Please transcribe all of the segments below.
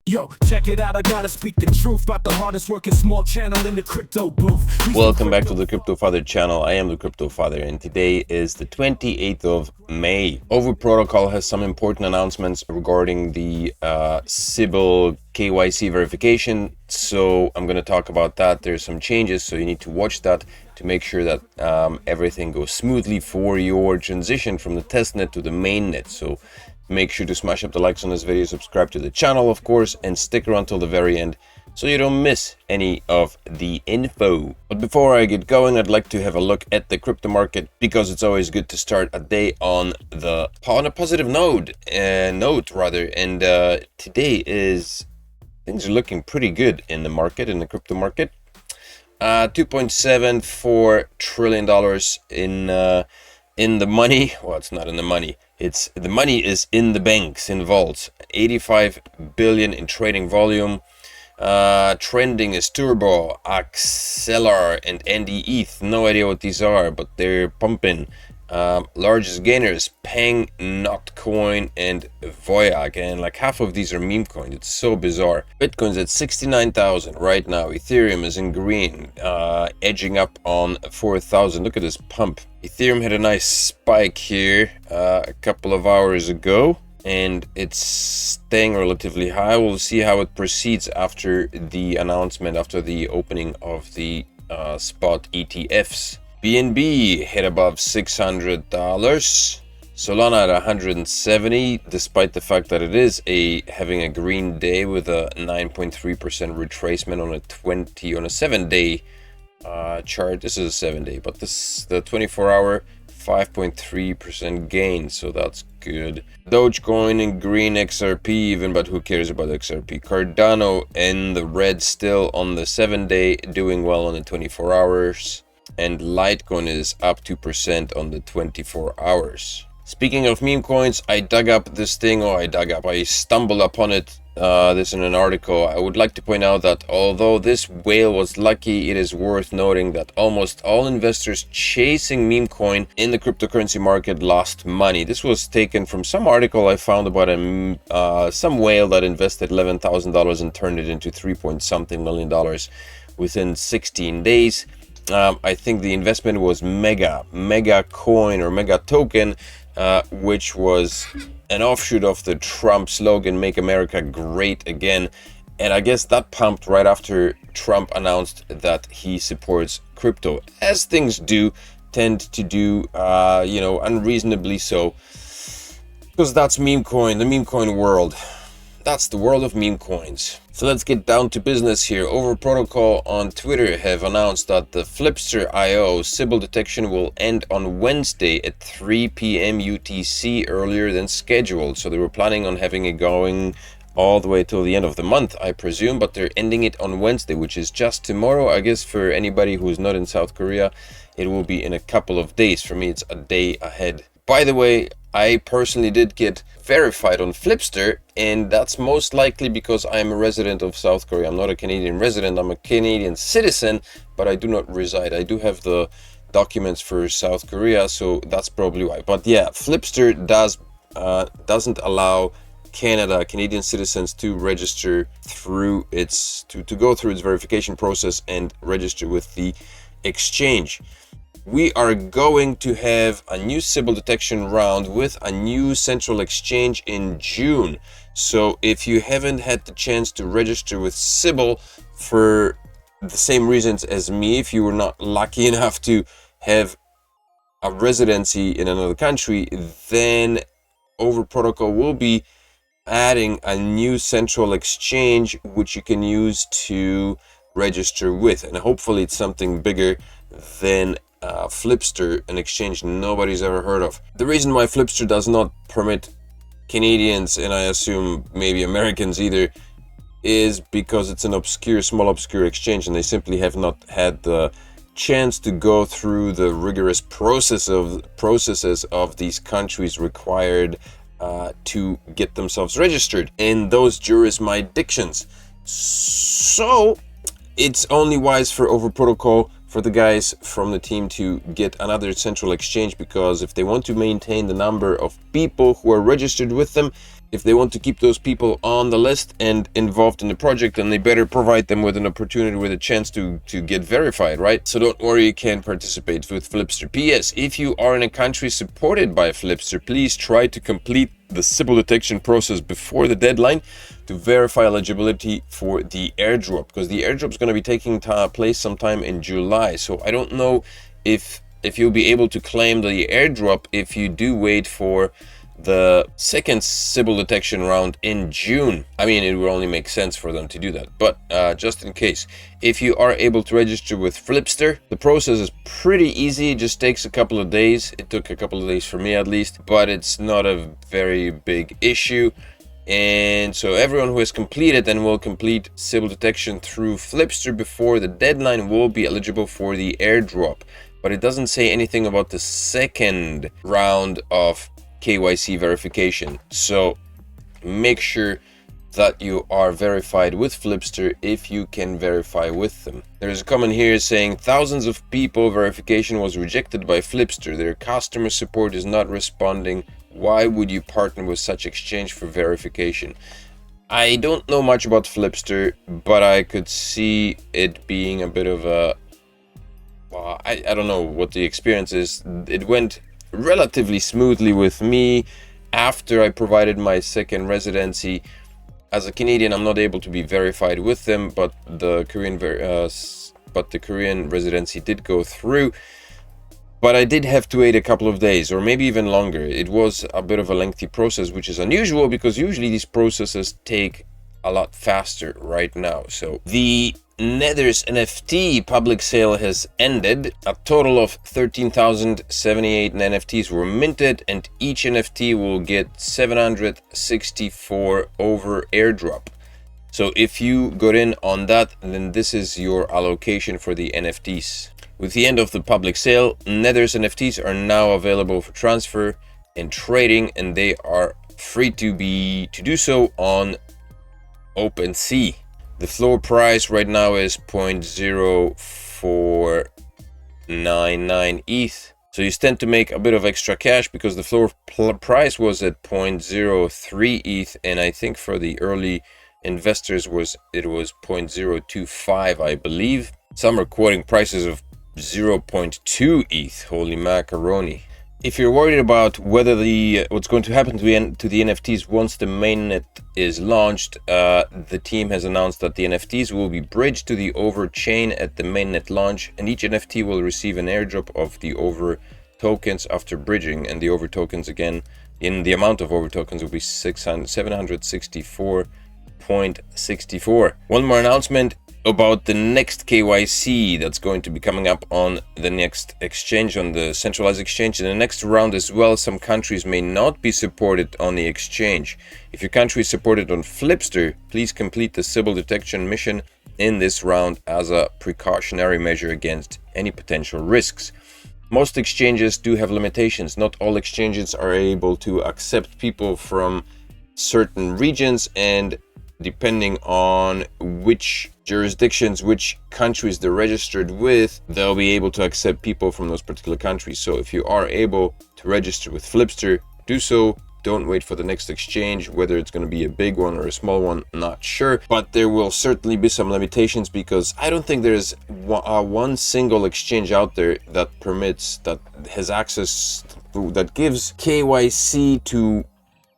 Yo, check it out, I gotta speak the truth about the hardest working small channel in the crypto booth. Welcome back to the Crypto Father channel. I am the Crypto Father and today is the 28th of May. Over Protocol has some important announcements regarding the Sybil KYC verification. So I'm going to talk about that. There's some changes, so you need to watch that to make sure that everything goes smoothly for your transition from the testnet to the mainnet. So make sure to smash up the likes on this video, subscribe to the channel, of course, and stick around till the very end so you don't miss any of the info. But before I get going, I'd like to have a look at the crypto market because it's always good to start a day on a positive note. And today things are looking pretty good in the market, in the crypto market. $2.74 trillion in the money. Well, it's not in the money. The money is in the banks, in vaults. 85 billion in trading volume. Trending is Turbo, Acceler, and NDETH. No idea what these are, but they're pumping. Largest gainers, Pang, Notcoin, and Voyag, and like half of these are meme coins. It's so bizarre. Bitcoin's at 69,000 right now. Ethereum is in green, edging up on 4,000. Look at this pump. Ethereum had a nice spike here a couple of hours ago, and it's staying relatively high. We'll see how it proceeds after the announcement, after the opening of the spot ETFs. BNB hit above $600. Solana at 170, despite the fact that it is having a green day with a 9.3% retracement on a 7-day chart. This is a 7-day, but the 24-hour 5.3% gain, so that's good. Dogecoin in green, XRP even, but who cares about XRP? Cardano in the red still on the 7-day, doing well on the 24 hours. And Litecoin is up 2% on the 24 hours. Speaking of meme coins, I stumbled upon it, this in an article. I would like to point out that although this whale was lucky, it is worth noting that almost all investors chasing meme coin in the cryptocurrency market lost money. This was taken from some article I found about some whale that invested $11,000 and turned it into $3-something million within 16 days. I think the investment was Meowcoin or Mega Token, which was an offshoot of the Trump slogan, "Make America Great Again." And I guess that pumped right after Trump announced that he supports crypto, as things tend to do, unreasonably so. Because that's meme coin, the meme coin world. That's the world of meme coins. So let's get down to business here. Over Protocol on Twitter have announced that the Flipster IO Sybil detection will end on Wednesday at 3 p.m. UTC, earlier than scheduled. So they were planning on having it going all the way till the end of the month, I presume, but they're ending it on Wednesday, which is just tomorrow. I guess for anybody who's not in South Korea, it will be in a couple of days. For me, it's a day ahead. By the way, I personally did get verified on Flipster, and that's most likely because I'm a resident of South Korea. I'm not a Canadian resident, I'm a Canadian citizen, but I do not reside. I do have the documents for South Korea, so that's probably why. But yeah, Flipster doesn't allow Canadian citizens to register through to go through its verification process and register with the exchange. We are going to have a new Sybil detection round with a new central exchange in June. So if you haven't had the chance to register with Sybil for the same reasons as me, if you were not lucky enough to have a residency in another country, then Over Protocol will be adding a new central exchange which you can use to register with. And hopefully it's something bigger than Flipster, an exchange nobody's ever heard of. The reason why Flipster does not permit Canadians, and I assume maybe Americans either, is because it's an small obscure exchange, and they simply have not had the chance to go through the rigorous processes of these countries required to get themselves registered in those jurisdictions. So it's only wise for Over Protocol, for the guys from the team, to get another central exchange, because if they want to maintain the number of people who are registered with them, If they want to keep those people on the list and involved in the project, then they better provide them with an opportunity, with a chance to get verified, right? So don't worry, you can participate with Flipster. PS, if you are in a country supported by Flipster, please try to complete the Sybil detection process before the deadline to verify eligibility for the airdrop, because the airdrop is going to be taking place sometime in July. So I don't know if you'll be able to claim the airdrop if you do wait for the second Sybil detection round in June. I mean, it would only make sense for them to do that, but just in case, if you are able to register with Flipster, the process is pretty easy. It just takes a couple of days. It took a couple of days for me at least, but it's not a very big issue. And so everyone who has completed and will complete Sybil detection through Flipster before the deadline will be eligible for the airdrop. But it doesn't say anything about the second round of KYC verification. So make sure that you are verified with Flipster if you can verify with them. There's a comment here saying thousands of people verification was rejected by Flipster. Their customer support is not responding. Why would you partner with such exchange for verification? I don't know much about Flipster, but I could see it being a bit of a I don't know what the experience is. It went relatively smoothly with me after I provided my second residency. As a Canadian, I'm not able to be verified with them, but the Korean residency did go through. But I did have to wait a couple of days, or maybe even longer. It was a bit of a lengthy process, which is unusual because usually these processes take a lot faster right now. So the Nether's NFT public sale has ended. A total of 13,078 NFTs were minted, and each NFT will get 764 over airdrop. So if you got in on that, then this is your allocation for the NFTs. With the end of the public sale, Nether's NFTs are now available for transfer and trading, and they are free to do so on OpenSea. The floor price right now is 0.0499 ETH. So you stand to make a bit of extra cash because the floor price was at 0.03 ETH, and I think for the early investors it was 0.025, I believe. Some are quoting prices of 0.2 ETH. Holy macaroni. If you're worried about whether what's going to happen to the NFTs once the mainnet is launched, the team has announced that the NFTs will be bridged to the Over chain at the mainnet launch, and each NFT will receive an airdrop of the Over tokens after bridging, and the Over tokens, again, in the amount of Over tokens, will be 764.64. One more announcement about the next KYC that's going to be coming up on the next exchange, on the centralized exchange. In the next round as well, some countries may not be supported on the exchange. If your country is supported on Flipster, please complete the Sybil detection mission in this round as a precautionary measure against any potential risks. Most exchanges do have limitations. Not all exchanges are able to accept people from certain regions, and depending on which jurisdictions, which countries they're registered with, they'll be able to accept people from those particular countries. So if you are able to register with Flipster, do so. Don't wait for the next exchange, whether it's going to be a big one or a small one, not sure. But there will certainly be some limitations, because I don't think there's one single exchange out there that has access, that gives KYC to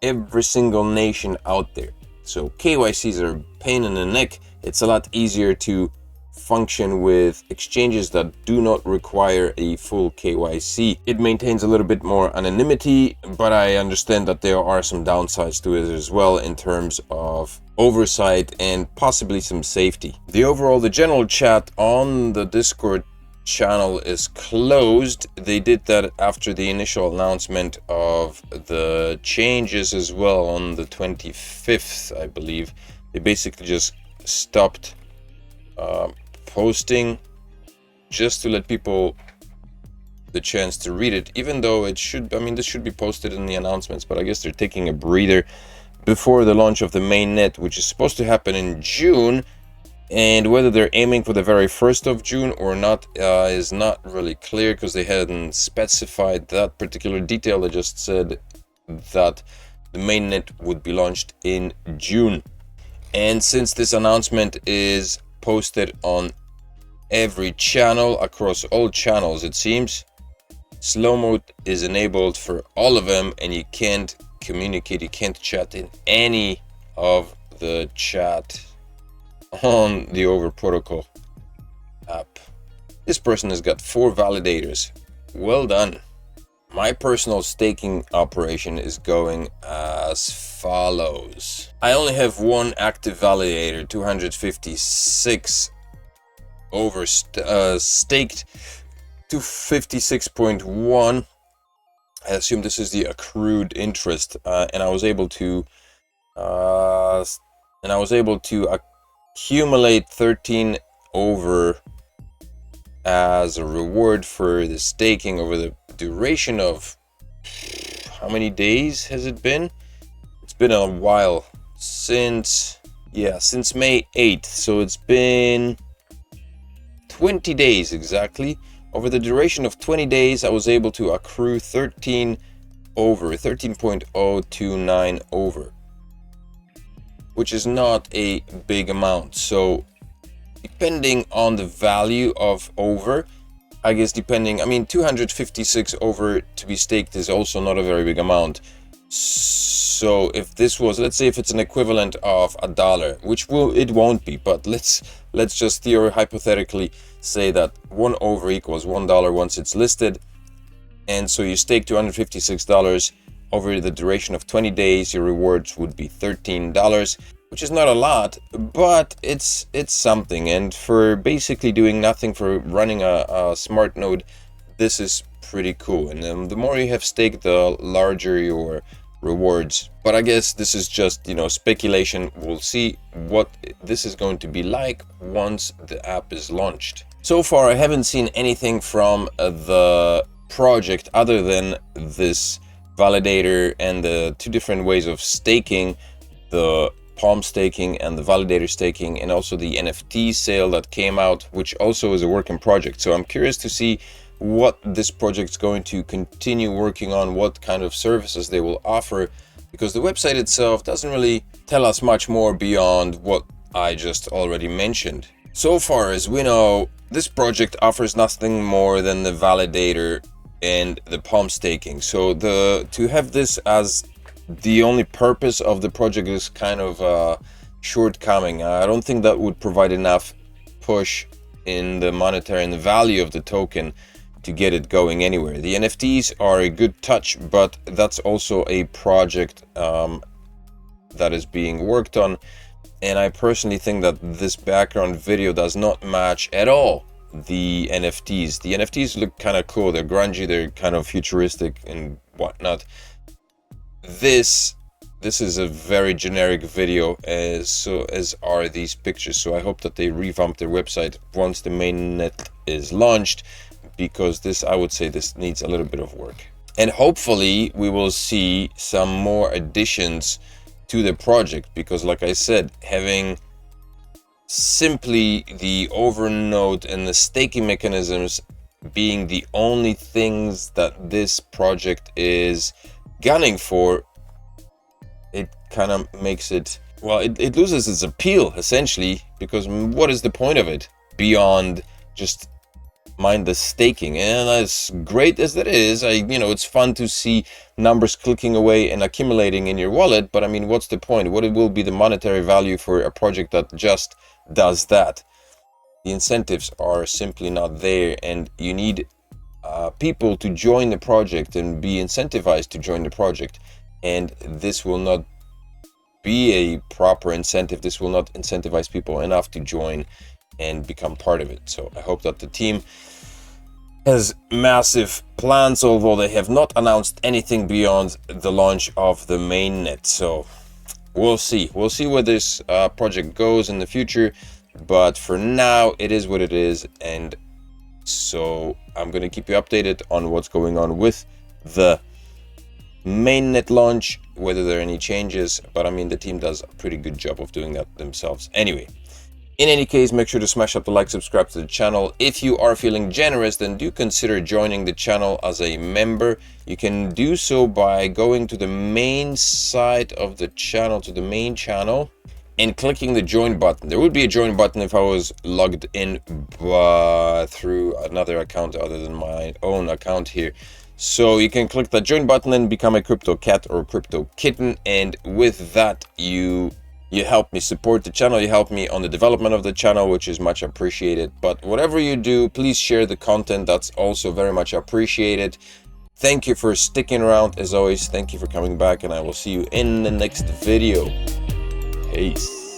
every single nation out there. So KYCs are a pain in the neck. It's a lot easier to function with exchanges that do not require a full KYC. It maintains a little bit more anonymity, but I understand that there are some downsides to it as well in terms of oversight and possibly some safety. The general chat on the Discord channel is closed. They did that after the initial announcement of the changes as well on the 25th, I believe. They basically just stopped posting just to let people the chance to read it, even though this should be posted in the announcements, but I guess they're taking a breather before the launch of the mainnet, which is supposed to happen in June. And whether they're aiming for the very 1st of June or not is not really clear, because they hadn't specified that particular detail. They just said that the mainnet would be launched in June. And since this announcement is posted on every channel, across all channels it seems, slow mode is enabled for all of them, and you can't communicate, you can't chat in any of the chat on the Over protocol app. This person has got 4 validators. Well done. My personal staking operation is going as follows. I only have one active validator, 256 over staked to 56.1. I assume this is the accrued interest, and I was able to accumulate 13 over as a reward for the staking over the duration of, how many days has it been? It's been a while, since May 8th, so it's been 20 days exactly. Over the duration of 20 days I was able to accrue 13.029 over, which is not a big amount. So depending on the value of over, I guess 256 over to be staked is also not a very big amount. So if this was, let's say if it's an equivalent of $1, which it won't be, but let's just hypothetically say that 1 over equals $1 once it's listed, and so you stake $256 over the duration of 20 days, your rewards would be $13, which is not a lot, but it's something. And for basically doing nothing, for running a smart node, this is pretty cool. And the more you have staked, the larger your rewards. But I guess this is just, speculation. We'll see what this is going to be like once the app is launched. So far I haven't seen anything from the project other than this validator and the 2 different ways of staking, the palm staking and the validator staking, and also the NFT sale that came out, which also is a work in project. So I'm curious to see what this project's going to continue working on, what kind of services they will offer, because the website itself doesn't really tell us much more beyond what I just already mentioned. So far as we know, this project offers nothing more than the validator and the palm staking. So to have this as the only purpose of the project is kind of a shortcoming. I don't think that would provide enough push in the monetary and the value of the token to get it going anywhere. The NFTs are a good touch, but that's also a project that is being worked on, and I personally think that this background video does not match at all the NFTs. The NFTs look kind of cool, they're grungy, they're kind of futuristic and whatnot. This is a very generic video, as are these pictures. So I hope that they revamp their website once the mainnet is launched, because I would say this needs a little bit of work. And hopefully we will see some more additions to the project, because like I said, having simply the overnode and the staking mechanisms being the only things that this project is gunning for, it kind of makes it, well, it loses its appeal essentially, because what is the point of it beyond just mindless staking? And as great as that is, it's fun to see numbers clicking away and accumulating in your wallet, but what's the point? What will be the monetary value for a project that just does that? The incentives are simply not there, and you need people to join the project and be incentivized to join the project, and this will not be a proper incentive. This will not incentivize people enough to join and become part of it. So I hope that the team has massive plans, although they have not announced anything beyond the launch of the mainnet. So we'll see where this project goes in the future, but for now it is what it is. And so I'm going to keep you updated on what's going on with the mainnet launch, whether there are any changes, but the team does a pretty good job of doing that themselves. Anyway, In any case, make sure to smash up the like, subscribe to the channel. If you are feeling generous, then do consider joining the channel as a member. You can do so by going to the main side of the channel, to the main channel, and clicking the join button. There would be a join button if I was logged in through another account other than my own account here. So you can click that join button and become a crypto cat or crypto kitten, and with that you help me support the channel, you help me on the development of the channel, which is much appreciated. But whatever you do, please share the content. That's also very much appreciated. Thank you for sticking around. As always, thank you for coming back, and I will see you in the next video. Peace.